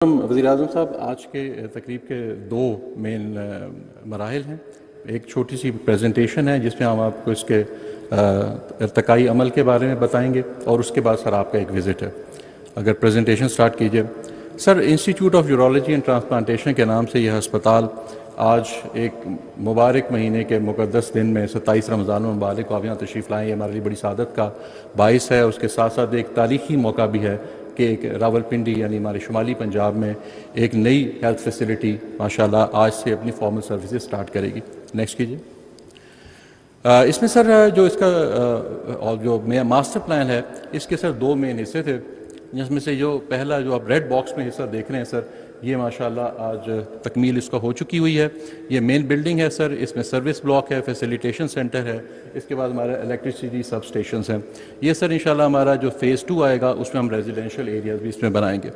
وزیر اعظم صاحب، آج کے تقریب کے دو مین مراحل ہیں. ایک چھوٹی سی پریزنٹیشن ہے جس میں ہم آپ کو اس کے ارتقائی عمل کے بارے میں بتائیں گے، اور اس کے بعد سر آپ کا ایک وزٹ ہے. اگر پریزنٹیشن سٹارٹ کیجئے. Sir, institute of urology and transplantation کے نام سے یہ ہسپتال آج ایک مبارک مہینے کے مقدس دن میں 27 رمضان المبارک کو آپ یہاں تشریف لائیں، یہ ہمارے لیے بڑی سعادت کا باعث ہے. اس کے ساتھ ساتھ ایک تاریخی موقع بھی ہے کہ ایک راولپنڈی یعنی ہمارے شمالی پنجاب میں ایک نئی ہیلتھ فیسلٹی ماشاءاللہ آج سے اپنی فارمل سروسز سٹارٹ کرے گی. نیکسٹ کیجیے. اس میں سر جو اس کا جو ماسٹر پلان ہے، اس کے سر دو مین حصے تھے، جس میں سے جو پہلا جو آپ ریڈ باکس میں حصہ دیکھ رہے ہیں سر، یہ ماشاءاللہ آج تکمیل اس کا ہو چکی ہوئی ہے. یہ مین بلڈنگ ہے سر، اس میں سروس بلاک ہے، فیسیلیٹیشن سینٹر ہے، اس کے بعد ہمارا الیکٹریسٹی سب اسٹیشنز ہیں. یہ سر انشاءاللہ ہمارا جو فیز 2 آئے گا اس میں ہم ریزیڈینشیل ایریاز بھی اس میں بنائیں گے.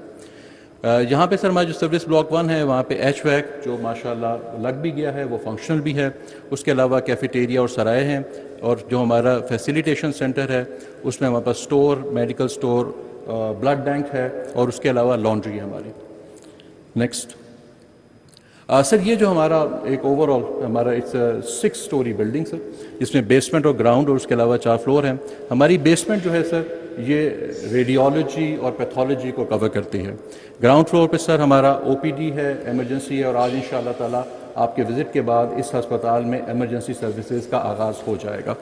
یہاں پہ سر ہمارا جو سروس بلاک 1 ہے، وہاں پہ ایچ ویک جو ماشاءاللہ لگ بھی گیا ہے، وہ فنکشنل بھی ہے. اس کے علاوہ کیفیٹیریا اور سرائے ہیں، اور جو ہمارا فیسیلیٹیشن سینٹر ہے اس میں ہمارے پاس store, medical store, blood bank ہے، اور اس کے علاوہ لانڈری ہے ہماری. نیکسٹ. سر یہ جو ہمارا ایک اوور آل ہمارا اٹس 6 اسٹوری بلڈنگ سر، جس میں بیسمنٹ اور گراؤنڈ اور اس کے علاوہ 4 فلور ہیں. ہماری بیسمنٹ جو ہے سر یہ ریڈیولوجی اور پیتھولوجی کو کور کرتی ہے. گراؤنڈ فلور پہ سر ہمارا او پی ڈی ہے، ایمرجنسی ہے، اور آج انشاءاللہ تعالیٰ آپ کے وزٹ کے بعد اس ہسپتال میں ایمرجنسی سروسز کا آغاز ہو جائے گا.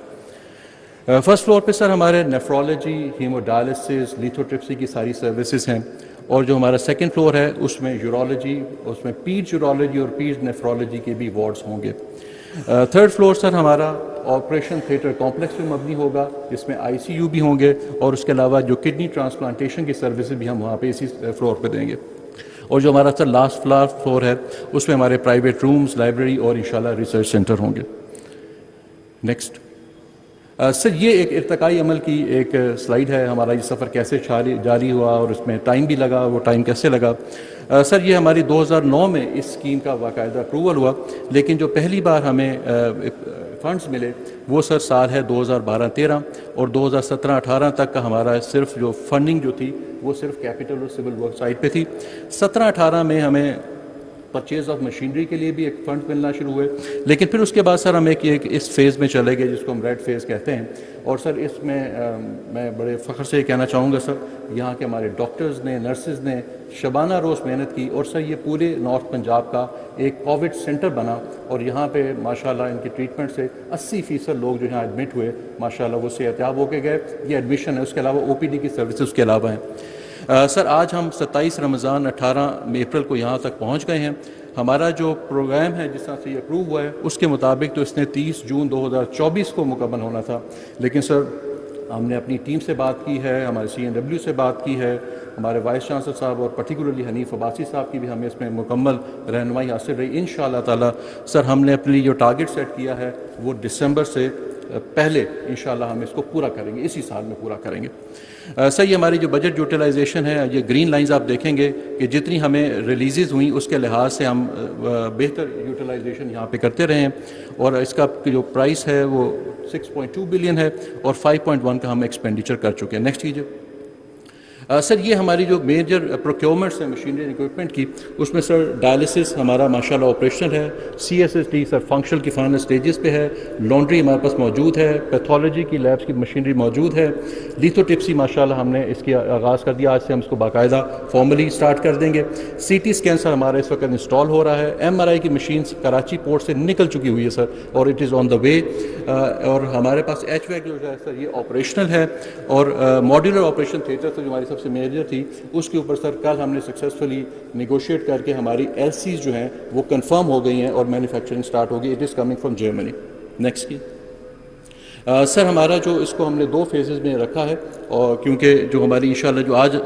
فرسٹ فلور پہ سر ہمارے نیفرولوجی، ہیمو ڈائلسس، لیتھوٹرپسی کی ساری سروسز ہیں. اور جو ہمارا سیکنڈ فلور ہے اس میں یورولوجی، اس میں پیڈ یورولوجی اور پیڈ نیفرولوجی کے بھی وارڈز ہوں گے. تھرڈ فلور سر ہمارا آپریشن تھیٹر کمپلیکس میں مبنی ہوگا، جس میں آئی سی یو بھی ہوں گے، اور اس کے علاوہ جو کڈنی ٹرانسپلانٹیشن کی سروسز بھی ہم وہاں پہ اسی فلور پہ دیں گے. اور جو ہمارا سر لاسٹ فلور ہے اس میں ہمارے پرائیویٹ رومز، لائبریری اور انشاءاللہ ریسرچ سینٹر ہوں گے. نیکسٹ. سر یہ ایک ارتقائی عمل کی ایک سلائیڈ ہے، ہمارا یہ سفر کیسے جاری ہوا اور اس میں ٹائم بھی لگا، وہ ٹائم کیسے لگا. سر یہ ہماری 2009 میں اس اسکیم کا باقاعدہ اپروول ہوا، لیکن جو پہلی بار ہمیں فنڈز ملے وہ سر سال ہے 2012-13، اور 2017-18 تک کا ہمارا صرف جو فنڈنگ جو تھی وہ صرف کیپٹل اور سول ورک سائٹ پہ تھی. 17-18 میں ہمیں پرچیز آف مشینری کے لیے بھی ایک فنڈ ملنا شروع ہوئے، لیکن پھر اس کے بعد سر ہم ایک اس فیز میں چلے گئے جس کو ہم ریڈ فیز کہتے ہیں. اور سر اس میں میں بڑے فخر سے کہنا چاہوں گا سر، یہاں کے ہمارے ڈاکٹرز نے، نرسز نے شبانہ روز محنت کی، اور سر یہ پورے نارتھ پنجاب کا ایک کووڈ سینٹر بنا، اور یہاں پہ ماشاءاللہ ان کی ٹریٹمنٹ سے 80% لوگ جو یہاں ایڈمٹ ہوئے ماشاءاللہ وہ صحت یاب ہو کے گئے. یہ ایڈمیشن ہے، اس کے علاوہ او پی ڈی کی سروسز اس کے علاوہ ہیں. سر آج ہم 27 رمضان 18 اپریل کو یہاں تک پہنچ گئے ہیں. ہمارا جو پروگرام ہے جس طرح سے یہ اپروو ہوا ہے اس کے مطابق تو اس نے 30 جون 2024 کو مکمل ہونا تھا، لیکن سر ہم نے اپنی ٹیم سے بات کی ہے، ہمارے سی این ڈبلیو سے بات کی ہے، ہمارے وائس چانسلر صاحب اور پرٹیکولرلی حنیف عباسی صاحب کی بھی ہمیں اس میں مکمل رہنمائی حاصل رہی. انشاءاللہ تعالیٰ سر ہم نے اپنے لیے جو ٹارگٹ سیٹ کیا ہے وہ دسمبر سے پہلے انشاءاللہ ہم اس کو پورا کریں گے، اسی سال میں پورا کریں گے. سر یہ ہماری جو بجٹ یوٹیلائزیشن ہے، یہ گرین لائنز آپ دیکھیں گے کہ جتنی ہمیں ریلیزز ہوئیں اس کے لحاظ سے ہم بہتر یوٹیلائزیشن یہاں پہ کرتے رہے ہیں، اور اس کا جو پرائس ہے وہ 6.2 بلین ہے، اور 5.1 کا ہم ایکسپینڈیچر کر چکے ہیں. نیکسٹ کیجیے. سر یہ ہماری جو میجر پروکیورمنٹس ہیں مشینری اینڈ اکوپمنٹ کی، اس میں سر ڈائلسس ہمارا ماشاءاللہ آپریشنل ہے، سی S S T sir functional کی فائنل سٹیجز پہ ہے، لانڈری ہمارے پاس موجود ہے، پیتھولوجی کی لیبس کی مشینری موجود ہے، لیتھوٹپسی ماشاءاللہ ہم نے اس کی آغاز کر دیا، آج سے ہم اس کو باقاعدہ فارملی اسٹارٹ کر دیں گے. سی ٹی اسکین سر ہمارا اس وقت انسٹال ہو رہا ہے، ایم آر آئی کی مشینس کراچی پورٹ سے نکل چکی ہوئی ہے سر، اور اٹ از آن دا وے. اور ہمارے پاس ایچ ویک جو ہے سر یہ آپریشنل ہے، اور ماڈیولر آپریشن تھیٹر سے جو ہماری سب سے میجر تھی اس کے اوپر سر کل ہم نے سکسیزفلی نیگوشیٹ کر کے ہماری ایل سیز جو ہیں وہ کنفرم ہو گئی ہیں اور مینوفیکچرنگ سٹارٹ ہوگی. It is coming from Germany. Next کی. سر ہمارا جو اس کو ہم نے 2 فیزز میں رکھا ہے، اور کیونکہ جو ہماری انشاءاللہ جو آج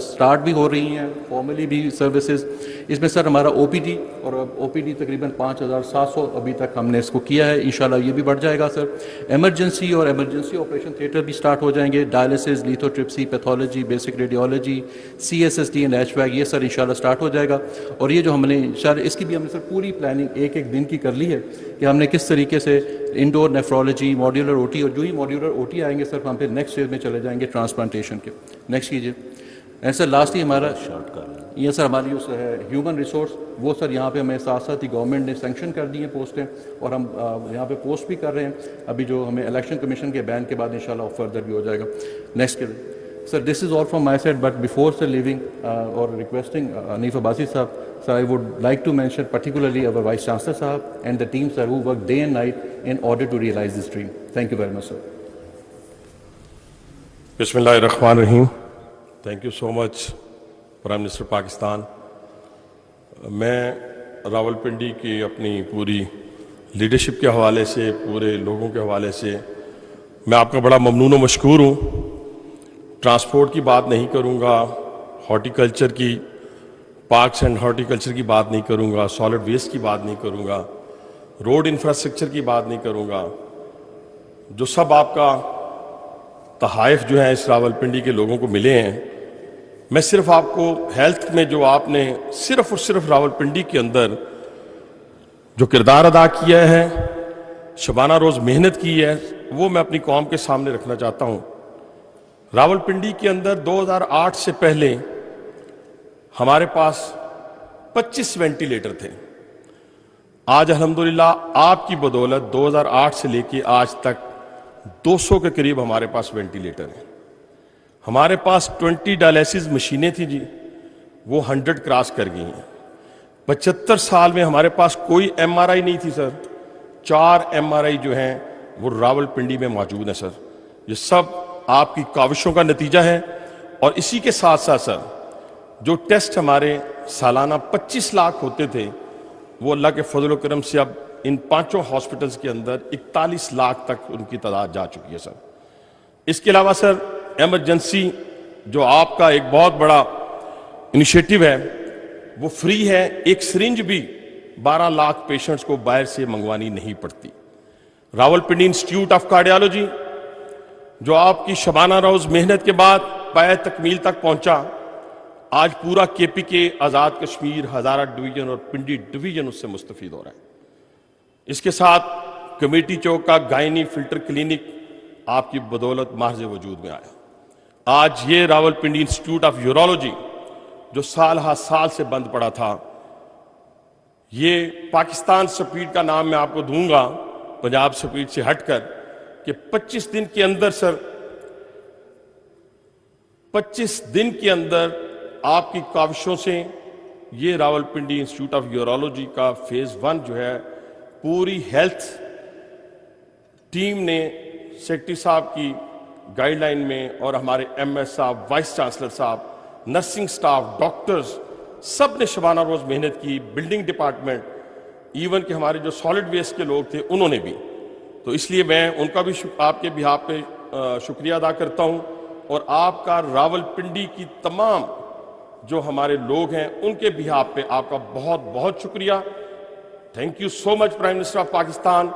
سٹارٹ بھی ہو رہی ہیں فارملی بھی سروسز، اس میں سر ہمارا او پی ڈی، اور او پی ڈی تقریباً 5700 ابھی تک ہم نے اس کو کیا ہے، انشاءاللہ یہ بھی بڑھ جائے گا سر. ایمرجنسی اور ایمرجنسی آپریشن تھیٹر بھی سٹارٹ ہو جائیں گے، dialysis, lithotripsy, pathology, basic radiology, C S S T and H VAC, یہ سر انشاءاللہ سٹارٹ ہو جائے گا. اور یہ جو ہم نے انشاءاللہ اس کی بھی ہم نے سر پوری پلاننگ ایک دن کی کر لی ہے کہ ہم نے کس طریقے سے Indore nephrology, modular O T, اور جو ہی ماڈیولر او ٹی آئیں گے سر ہم پھر نیکسٹ فیز میں چلے جائیں گے ٹرانسپلانٹیشن کے. نیکسٹ کیجیے. ایسا لاسٹ ہی ہمارا یہ سر ہماری جو ہیومن ریسورس وہ سر یہاں پہ ہمیں ساتھ ساتھ ہی گورنمنٹ نے سینکشن کر دی ہیں پوسٹیں، اور ہم یہاں پہ پوسٹ بھی کر رہے ہیں ابھی، جو ہمیں الیکشن کمیشن کے بین کے بعد انشاءاللہ فردر بھی ہو جائے گا نیکسٹ کے. Sir this is all from my side, but before sir leaving اور ریکویسٹنگ حنیف عباسی صاحب, sir, I would like to mention particularly our Vice Chancellor Sahab and the team, sir, who work day and night in order to realize this dream. Thank you very much, sir. Bismillah ar-Rahman ar-Rahim. Thank you so much, Prime Minister Pakistan. میں راولپنڈی کی اپنی پوری leadership کے حوالے سے، پورے لوگوں کے حوالے سے میں آپ کا بڑا ممنون و مشکور ہوں. ٹرانسپورٹ کی بات نہیں کروں گا، ہارٹیکلچر کی، پارکس اینڈ ہارٹیکلچر کی بات نہیں کروں گا، سالڈ ویسٹ کی بات نہیں کروں گا، روڈ انفراسٹرکچر کی بات نہیں کروں گا. جو سب آپ کا تحائف جو ہیں اس راولپنڈی کے لوگوں کو ملے ہیں، میں صرف آپ کو ہیلتھ میں جو آپ نے صرف اور صرف راولپنڈی کے اندر جو کردار ادا کیا ہے، شبانہ روز محنت کی ہے، وہ میں اپنی قوم کے سامنے رکھنا چاہتا ہوں. راولپنڈی کے اندر 2008 سے پہلے ہمارے پاس 25 وینٹیلیٹر تھے. آج الحمدللہ آپ کی بدولت 2008 سے لے کے آج تک 200 کے قریب ہمارے پاس وینٹیلیٹر ہیں. ہمارے پاس 20 ڈائلیسس مشینیں تھیں جی، وہ 100 کراس کر گئی ہیں. 75 سال میں ہمارے پاس کوئی ایم آر آئی نہیں تھی سر. 4 ایم آر آئی جو ہیں وہ راولپنڈی میں موجود ہیں سر. یہ سب آپ کی کاوشوں کا نتیجہ ہے. اور اسی کے ساتھ ساتھ سر جو ٹیسٹ ہمارے سالانہ 25 لاکھ ہوتے تھے، وہ اللہ کے فضل و کرم سے اب ان 5 ہاسپٹلز کے اندر 41 لاکھ تک ان کی تعداد جا چکی ہے سر. اس کے علاوہ سر ایمرجنسی جو آپ کا ایک بہت بڑا انیشیٹو ہے، وہ فری ہے. ایک سرنج بھی 12 لاکھ پیشنٹس کو باہر سے منگوانی نہیں پڑتی. راولپنڈی انسٹیٹیوٹ آف کارڈیالوجی جو آپ کی شبانہ روز محنت کے بعد پائے تکمیل تک پہنچا، آج پورا کے پی کے، آزاد کشمیر، ہزارہ ڈویژن اور پنڈی ڈویژن اس سے مستفید ہو رہا ہے. اس کے ساتھ کمیٹی چوک کا گائنی فلٹر کلینک آپ کی بدولت محض وجود میں آیا. آج یہ راولپنڈی انسٹیٹیوٹ آف یورولوجی جو سال ہا سال سے بند پڑا تھا، یہ پاکستان سپیڈ کا نام میں آپ کو دوں گا، پنجاب سپیڈ سے ہٹ کر، کہ 25 دن کے اندر سر 25 دن کے اندر آپ کی کاوشوں سے یہ راولپنڈی انسٹیٹیوٹ آف یورولوجی کا فیز 1 جو ہے، پوری ہیلتھ ٹیم نے سیکٹری صاحب کی گائیڈ لائن میں، اور ہمارے ایم ایس صاحب، وائس چانسلر صاحب، نرسنگ سٹاف، ڈاکٹرز، سب نے شبانہ روز محنت کی. بلڈنگ ڈپارٹمنٹ، ایون کہ ہمارے جو سالڈ ویسٹ کے لوگ تھے انہوں نے بھی. تو اس لیے میں ان کا بھی آپ کے بہاف پہ شکریہ ادا کرتا ہوں. اور آپ کا راولپنڈی کی تمام جو ہمارے لوگ ہیں ان کے بہاف پہ آپ کا بہت بہت شکریہ. Thank you so much prime minister of Pakistan.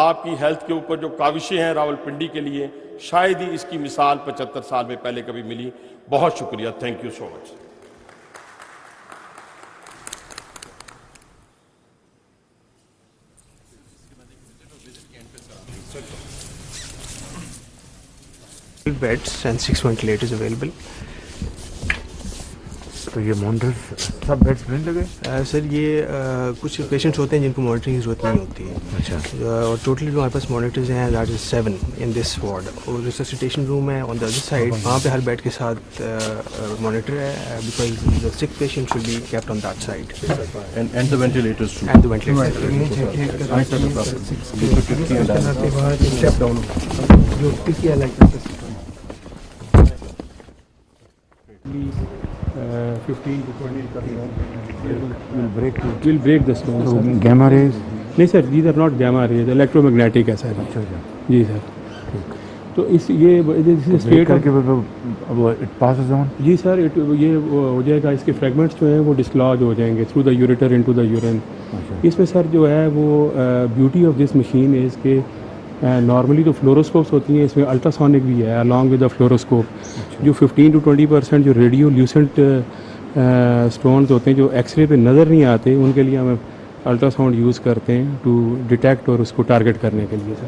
آپ کی ہیلتھ کے اوپر جو کاوشیں ہیں راولپنڈی کے لیے، شاید ہی اس کی مثال 75 سال میں پہلے کبھی ملی. بہت شکریہ. Thank you so much. beds and 6 ventilators available. تو یہ مانیٹرز سب بیڈس میں لگے؟ سر یہ کچھ پیشنٹس ہوتے ہیں جن کو مانیٹرنگ کی ضرورت نہیں ہوتی ہے. اچھا. اور ٹوٹلی جو ہمارے پاس مانیٹرز ہیں that is 7 in this ward. اور ریسسیٹیشن روم ہے آن دا ادر سائڈ، وہاں پہ ہر بیڈ کے ساتھ مانیٹر ہے، because the sick patient should be kept on that side. And the ventilators too. And the ventilator. will break the stone. تو گیما raise? نہیں سر، these are not gamma rays, electromagnetic ہے سر. اچھا اچھا. جی سر. تو اس یہ بریک کر کے وہ اٹ پاسز آن؟ جی سر، یہ ہو جائے گا، اس کے فریگمنٹس جو ہیں وہ ڈسلوج ہو جائیں گے through the ureter into the urine. اس میں سر جو ہے وہ beauty of this machine is کہ نارملی تو فلوروسکوپس ہوتی ہیں، اس میں الٹرا سونک بھی ہے along with the fluoroscope. جو 15 to 20% جو ریڈیو لیوسنٹ اسٹونز ہوتے ہیں جو ایکس رے پہ نظر نہیں آتے، ان کے لیے ہم الٹرا ساؤنڈ یوز کرتے ہیں ٹو ڈیٹیکٹ اور اس کو ٹارگٹ کرنے کے لیے سر.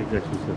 Exactly, sir.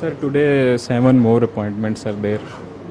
Sir, today 7 more appointments are there.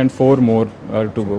and 4 more are to go.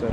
Sir.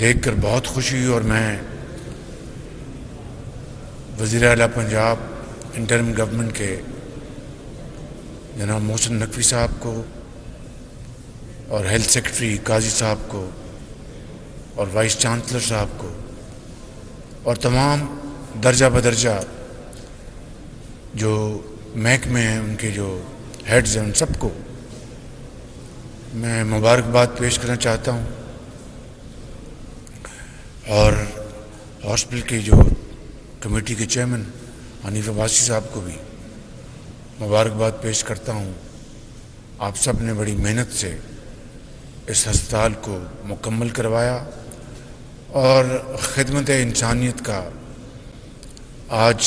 دیکھ کر بہت خوشی ہوئی، اور میں وزیر اعلیٰ پنجاب انٹرم گورنمنٹ کے جناب محسن نقوی صاحب کو اور ہیلتھ سیکرٹری قاضی صاحب کو اور وائس چانسلر صاحب کو اور تمام درجہ بدرجہ جو محکمے ہیں ان کے جو ہیڈز ہیں ان سب کو میں مبارکباد پیش کرنا چاہتا ہوں، اور ہاسپٹل کی جو کمیٹی کے چیئرمین حنیف عباسی صاحب کو بھی مبارکباد پیش کرتا ہوں۔ آپ سب نے بڑی محنت سے اس ہسپتال کو مکمل کروایا اور خدمت انسانیت کا آج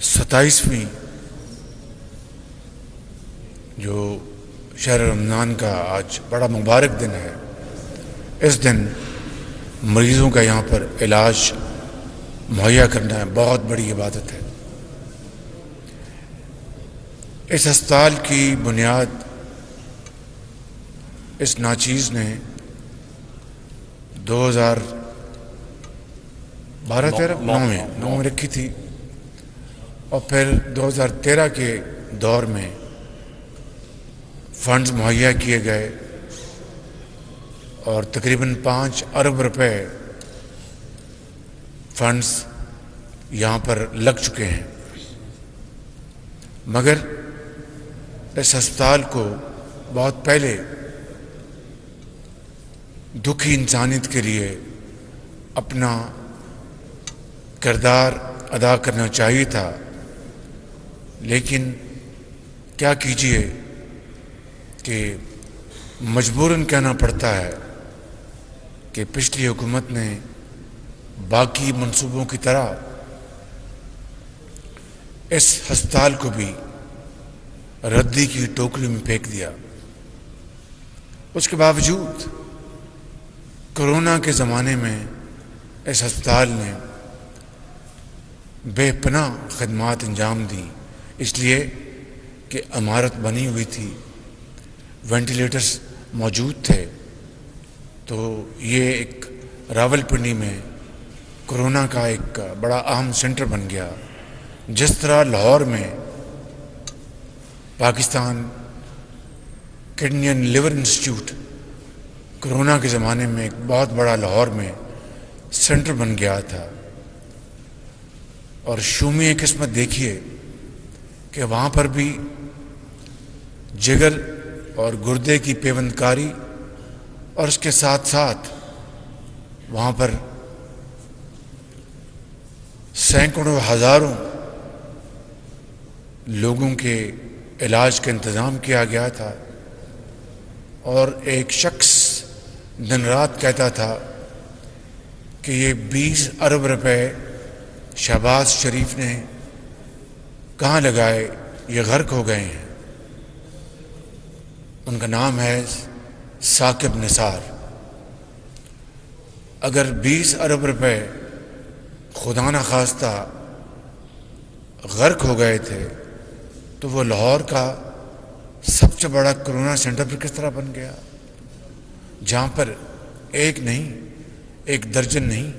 27ویں جو شہر رمضان کا آج بڑا مبارک دن ہے۔ اس دن مریضوں کا یہاں پر علاج مہیا کرنا بہت بڑی عبادت ہے۔ اس ہسپتال کی بنیاد اس ناچیز نے 2012-13 میں رکھی تھی، اور پھر 2013 کے دور میں فنڈز مہیا کیے گئے اور تقریباً 5 ارب روپے فنڈز یہاں پر لگ چکے ہیں، مگر اس ہسپتال کو بہت پہلے دکھی انسانیت کے لیے اپنا کردار ادا کرنا چاہیے تھا، لیکن کیا کیجیے کہ مجبوراً کہنا پڑتا ہے کہ پچھلی حکومت نے باقی منصوبوں کی طرح اس ہسپتال کو بھی ردی کی ٹوکری میں پھینک دیا۔ اس کے باوجود کورونا کے زمانے میں اس ہسپتال نے بے پناہ خدمات انجام دی، اس لیے کہ عمارت بنی ہوئی تھی، وینٹیلیٹرز موجود تھے، تو یہ ایک راولپنڈی میں کورونا کا ایک بڑا اہم سینٹر بن گیا۔ جس طرح لاہور میں Pakistan Kidney and Liver Institute corona کے زمانے میں ایک بہت بڑا لاہور میں سینٹر بن گیا تھا، اور شومی قسمت دیکھیے کہ وہاں پر بھی جگر اور گردے کی پیوند کاری، اور اس کے ساتھ ساتھ وہاں پر سینکڑوں ہزاروں لوگوں کے علاج کا انتظام کیا گیا تھا، اور ایک شخص دن رات کہتا تھا کہ یہ 20 ارب روپے شہباز شریف نے کہاں لگائے، یہ غرق ہو گئے ہیں۔ ان کا نام ہے ثاقب نثار۔ اگر 20 ارب روپے خدا نخواستہ غرق ہو گئے تھے تو وہ لاہور کا سب سے بڑا کورونا سینٹر پر کس طرح بن گیا، جہاں پر ایک نہیں، ایک درجن نہیں،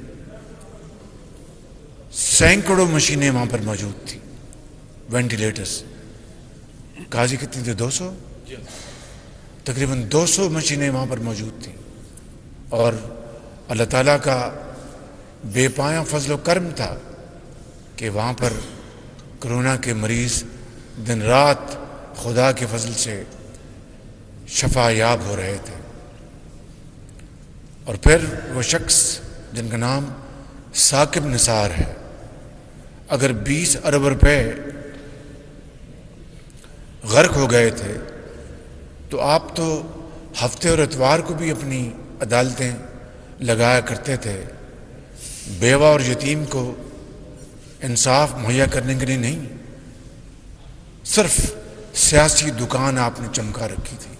سینکڑوں مشینیں وہاں پر موجود تھیں، وینٹیلیٹرز۔ قاضی کتنی تھی؟ 200 تقریباً 200 مشینیں وہاں پر موجود تھیں، اور اللہ تعالیٰ کا بے پایاں فضل و کرم تھا کہ وہاں پر کورونا کے مریض دن رات خدا کے فضل سے شفا یاب ہو رہے تھے۔ اور پھر وہ شخص جن کا نام ثاقب نثار ہے، اگر 20 ارب روپے غرق ہو گئے تھے تو آپ تو ہفتے اور اتوار کو بھی اپنی عدالتیں لگایا کرتے تھے، بیوہ اور یتیم کو انصاف مہیا کرنے کے لیے نہیں، صرف سیاسی دکان آپ نے چمکا رکھی تھی۔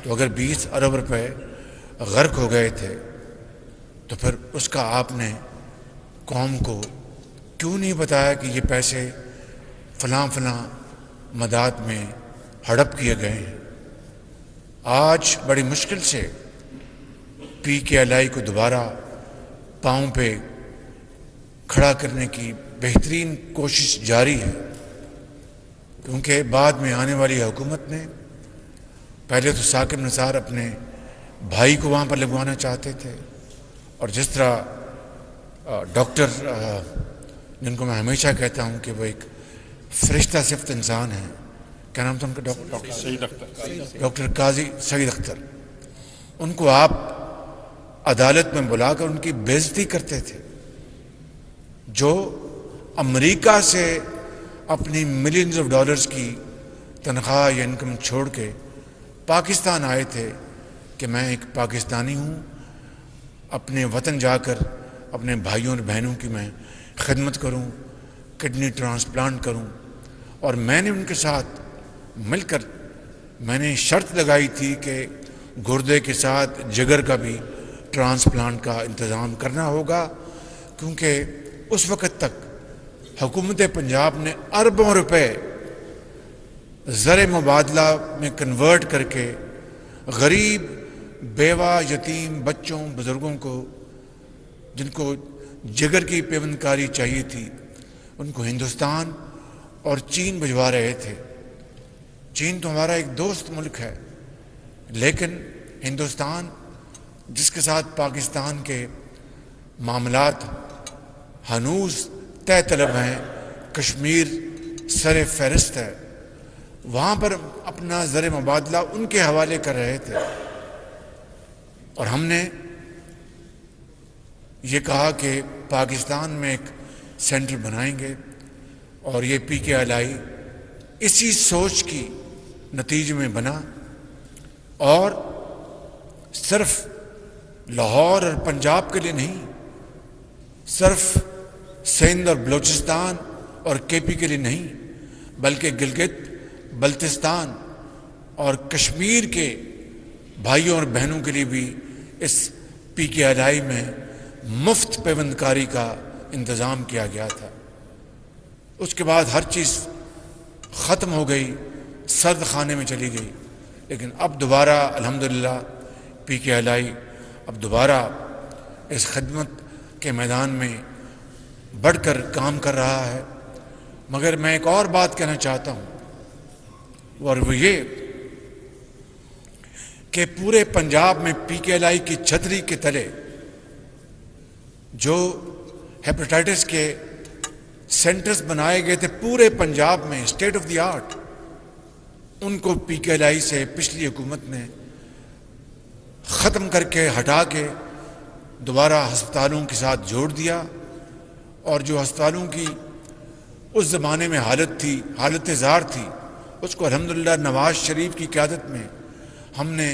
تو اگر 20 ارب روپے غرق ہو گئے تھے تو پھر اس کا آپ نے قوم کو کیوں نہیں بتایا کہ یہ پیسے فلاں فلاں مداد میں ہڑپ کیے گئے ہیں۔ آج بڑی مشکل سے PKLI کو دوبارہ پاؤں پہ کھڑا کرنے کی بہترین کوشش جاری ہے، کیونکہ بعد میں آنے والی حکومت نے پہلے تو ثاقب نثار اپنے بھائی کو وہاں پر لگوانا چاہتے تھے، اور جس طرح ڈاکٹر جن کو میں ہمیشہ کہتا ہوں کہ وہ ایک فرشتہ صفت انسان ہیں، کیا نام تھا ان کا؟ ڈاکٹر قاضی سعید اختر، ان کو آپ عدالت میں بلا کر ان کی بے عزتی کرتے تھے، جو امریکہ سے اپنی ملینز آف ڈالرز کی تنخواہ یا انکم چھوڑ کے پاکستان آئے تھے کہ میں ایک پاکستانی ہوں، اپنے وطن جا کر اپنے بھائیوں اور بہنوں کی میں خدمت کروں، کڈنی ٹرانسپلانٹ کروں، اور میں نے ان کے ساتھ مل کر میں نے شرط لگائی تھی کہ گردے کے ساتھ جگر کا بھی ٹرانسپلانٹ کا انتظام کرنا ہوگا، کیونکہ اس وقت تک حکومت پنجاب نے اربوں روپے زر مبادلہ میں کنورٹ کر کے غریب بیوہ یتیم بچوں بزرگوں کو جن کو جگر کی پیوند کاری چاہیے تھی ان کو ہندوستان اور چین بھجوا رہے تھے۔ چین تو ہمارا ایک دوست ملک ہے، لیکن ہندوستان جس کے ساتھ پاکستان کے معاملات ہنوز طے طلب ہیں، کشمیر سر فہرست ہے، وہاں پر اپنا زر مبادلہ ان کے حوالے کر رہے تھے، اور ہم نے یہ کہا کہ پاکستان میں ایک سینٹر بنائیں گے، اور یہ PKLI اسی سوچ کی نتیجے میں بنا، اور صرف لاہور اور پنجاب کے لیے نہیں، صرف سندھ اور بلوچستان اور KP کے لیے نہیں، بلکہ گلگت بلتستان اور کشمیر کے بھائیوں اور بہنوں کے لیے بھی اس PKLI میں مفت پیوند کاری کا انتظام کیا گیا تھا۔ اس کے بعد ہر چیز ختم ہو گئی، سرد خانے میں چلی گئی، لیکن اب دوبارہ الحمدللہ PKLI اب دوبارہ اس خدمت کے میدان میں بڑھ کر کام کر رہا ہے۔ مگر میں ایک اور بات کہنا چاہتا ہوں، اور وہ یہ کہ پورے پنجاب میں PKLI کی چھتری کے تلے جو ہیپاٹائٹس کے سینٹرز بنائے گئے تھے پورے پنجاب میں اسٹیٹ آف دی آرٹ، ان کو PKLI سے پچھلی حکومت نے ختم کر کے ہٹا کے دوبارہ ہسپتالوں کے ساتھ جوڑ دیا، اور جو ہسپتالوں کی اس زمانے میں حالت زار تھی، اس کو الحمدللہ نواز شریف کی قیادت میں ہم نے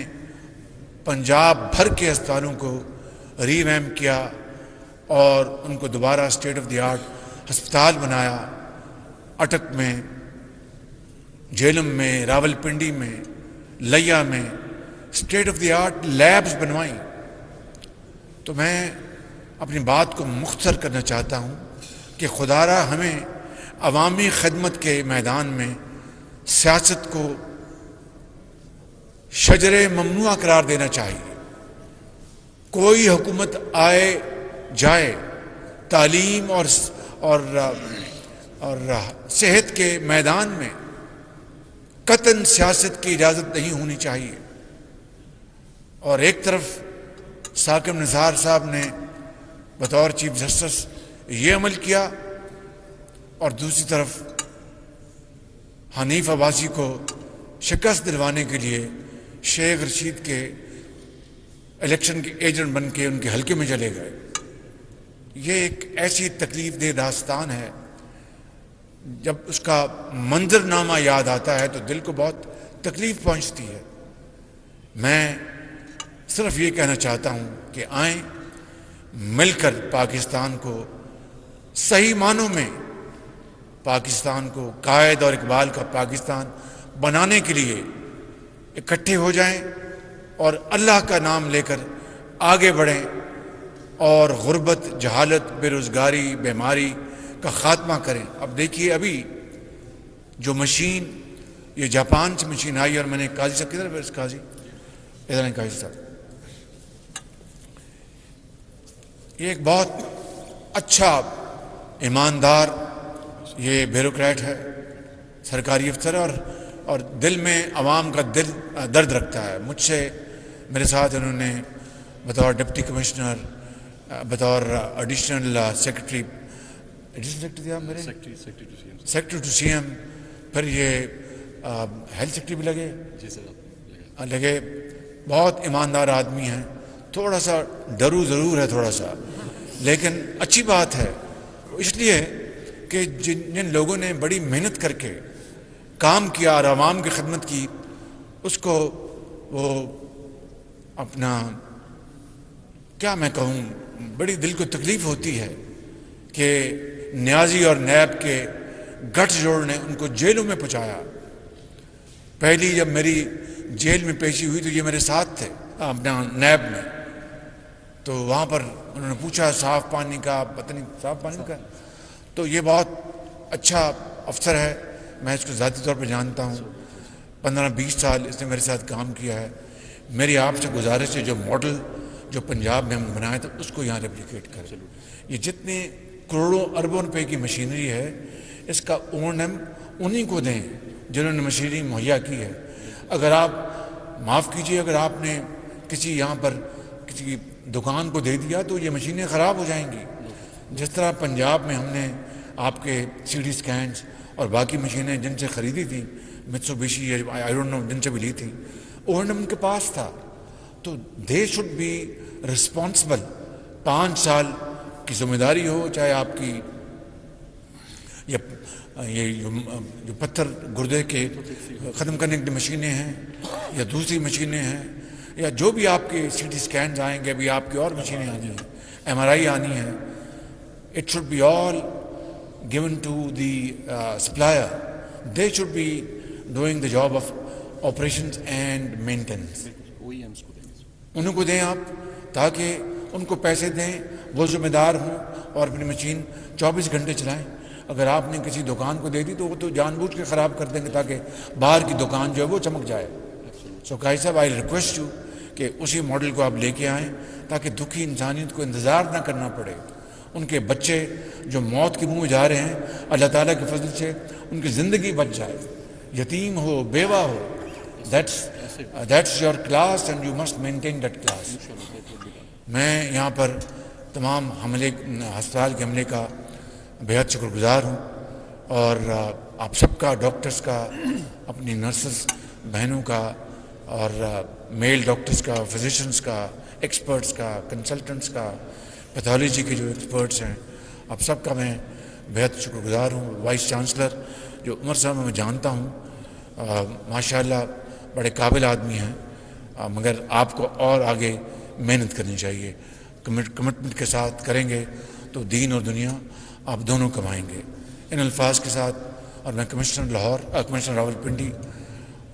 پنجاب بھر کے ہسپتالوں کو ری ویمپ کیا اور ان کو دوبارہ اسٹیٹ آف دی آرٹ ہسپتال بنایا۔ اٹک میں، جہلم میں، راول پنڈی میں، لیا میں state of the art labs بنوائیں۔ تو میں اپنی بات کو مختصر کرنا چاہتا ہوں کہ خدا را ہمیں عوامی خدمت کے میدان میں سیاست کو شجر ممنوع قرار دینا چاہیے۔ کوئی حکومت آئے جائے، تعلیم اور صحت کے میدان میں قطعاً سیاست کی اجازت نہیں ہونی چاہیے۔ اور ایک طرف ثاقب نثار صاحب نے بطور چیف جسٹس یہ عمل کیا، اور دوسری طرف حنیف عباسی کو شکست دلوانے کے لیے شیخ رشید کے الیکشن کے ایجنٹ بن کے ان کے حلقے میں چلے گئے۔ یہ ایک ایسی تکلیف دہ داستان ہے، جب اس کا منظر نامہ یاد آتا ہے تو دل کو بہت تکلیف پہنچتی ہے۔ میں صرف یہ کہنا چاہتا ہوں کہ آئیں مل کر پاکستان کو صحیح معنوں میں، پاکستان کو قائد اور اقبال کا پاکستان بنانے کے لیے اکٹھے ہو جائیں اور اللہ کا نام لے کر آگے بڑھیں، اور غربت، جہالت، بے روزگاری، بیماری کا خاتمہ کریں۔ اب دیکھیے ابھی جو مشین، یہ جاپان سے مشین آئی، اور میں نے قاضی صاحب کدھر ہے؟ قاضی ادھر ہیں، قاضی صاحب یہ ایک بہت اچھا ایماندار یہ بیوروکریٹ ہے، سرکاری افسر، اور دل میں عوام کا درد رکھتا ہے. مجھ سے میرے ساتھ انہوں نے بطور ڈپٹی کمشنر، بطور additional secretary secretary to C M, پھر یہ ہیلتھ سیکرٹری بھی لگے. بہت ایماندار آدمی ہیں. تھوڑا سا ڈرو ضرور ہے تھوڑا سا، لیکن اچھی بات ہے اس لیے کہ جن لوگوں نے بڑی محنت کر کے کام کیا اور عوام کی خدمت کی، اس کو وہ اپنا کیا میں کہوں، بڑی دل کو تکلیف ہوتی ہے کہ نیازی اور نیب کے گٹھ جوڑ نے ان کو جیلوں میں پہنچایا. پہلی جب میری جیل میں پیشی ہوئی تو یہ میرے ساتھ تھے اپنا نیب میں، تو وہاں پر انہوں نے پوچھا صاف پانی کا، پتہ نہیں صاف پانی کا. تو یہ بہت اچھا افسر ہے، میں اس کو ذاتی طور پہ جانتا ہوں. 15-20 سال اس نے میرے ساتھ کام کیا ہے. میری آپ سے گزارش ہے جو ماڈل جو پنجاب میں ہم نے بنایا تھا اس کو یہاں ریپلیکیٹ کریں. یہ جتنے کروڑوں اربوں روپے کی مشینری ہے، اس کا اونم انہی کو دیں جنہوں نے مشینری مہیا کی ہے. اگر آپ معاف کیجئے، اگر آپ نے کسی یہاں پر کسی دکان کو دے دیا تو یہ مشینیں خراب ہو جائیں گی. جس طرح پنجاب میں ہم نے آپ کے سی ڈی اسکینس اور باقی مشینیں جن سے خریدی تھیں، میتسوبیشی آئی ڈونٹ نو جن سے بھی لی تھی، اونم کے پاس تھا. تو دے شوڈ بی رسپانسبل. 5 سال کی ذمہ داری ہو، چاہے آپ کی یہ جو پتھر گردے کے ختم کرنے کی مشینیں ہیں یا دوسری مشینیں ہیں، یا جو بھی آپ کے سی ٹی اسکینز آئیں گے، ابھی آپ کی اور مشینیں آنی ہیں، ایم آر آئی آنی ہے. It should be all given to the supplier. They should be doing the job of operations and maintenance. انہوں کو دیں آپ، تاکہ ان کو پیسے دیں، وہ ذمہ دار ہوں اور اپنی مشین 24 گھنٹے چلائیں. اگر آپ نے کسی دکان کو دے دی تو وہ تو جان بوجھ کے خراب کر دیں گے تاکہ باہر کی دکان جو ہے وہ چمک جائے. سو قاضی صاحب، آئی ریکویسٹ یو کہ اسی ماڈل کو آپ لے کے آئیں تاکہ دکھی انسانیت کو انتظار نہ کرنا پڑے. ان کے بچے جو موت کے منہ میں جا رہے ہیں، اللہ تعالیٰ کے فضل سے ان کی زندگی بچ جائے. یتیم ہو، بیوہ ہو، that's your class and you must maintain that class. میں یہاں پر تمام ہسپتال کے عملے کا بہت شکر گزار ہوں، اور آپ سب کا، ڈاکٹرز کا، اپنی نرسز بہنوں کا، اور میل ڈاکٹرز کا، فزیشنز کا، ایکسپرٹس کا، کنسلٹنٹس کا، پیتھولوجی کے جو ایکسپرٹس ہیں، آپ سب کا میں بہت شکر گزار ہوں. وائس چانسلر جو عمر صاحب میں جانتا ہوں، ماشاءاللہ بڑے قابل آدمی ہیں، مگر آپ کو اور آگے محنت کرنی چاہیے. کمٹمنٹ کے ساتھ کریں گے تو دین اور دنیا آپ دونوں کمائیں گے. ان الفاظ کے ساتھ، اور میں کمشنر راولپنڈی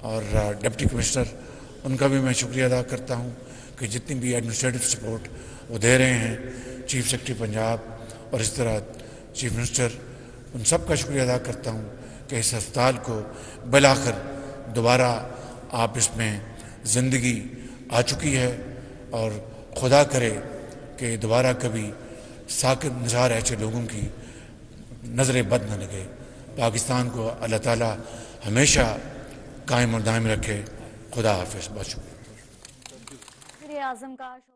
اور ڈپٹی کمشنر، ان کا بھی میں شکریہ ادا کرتا ہوں کہ جتنی بھی ایڈمنسٹریٹو سپورٹ وہ دے رہے ہیں، چیف سیکرٹری پنجاب اور اس طرح چیف منسٹر، ان سب کا شکریہ ادا کرتا ہوں کہ اس ہسپتال کو بالآخر دوبارہ آپ اس میں زندگی آ چکی ہے، اور خدا کرے کہ دوبارہ کبھی ساکت نثار ایسے لوگوں کی نظر بد نہ لگے. پاکستان کو اللہ تعالیٰ ہمیشہ قائم اور دائم رکھے. خدا حافظ. بہت شکریہ.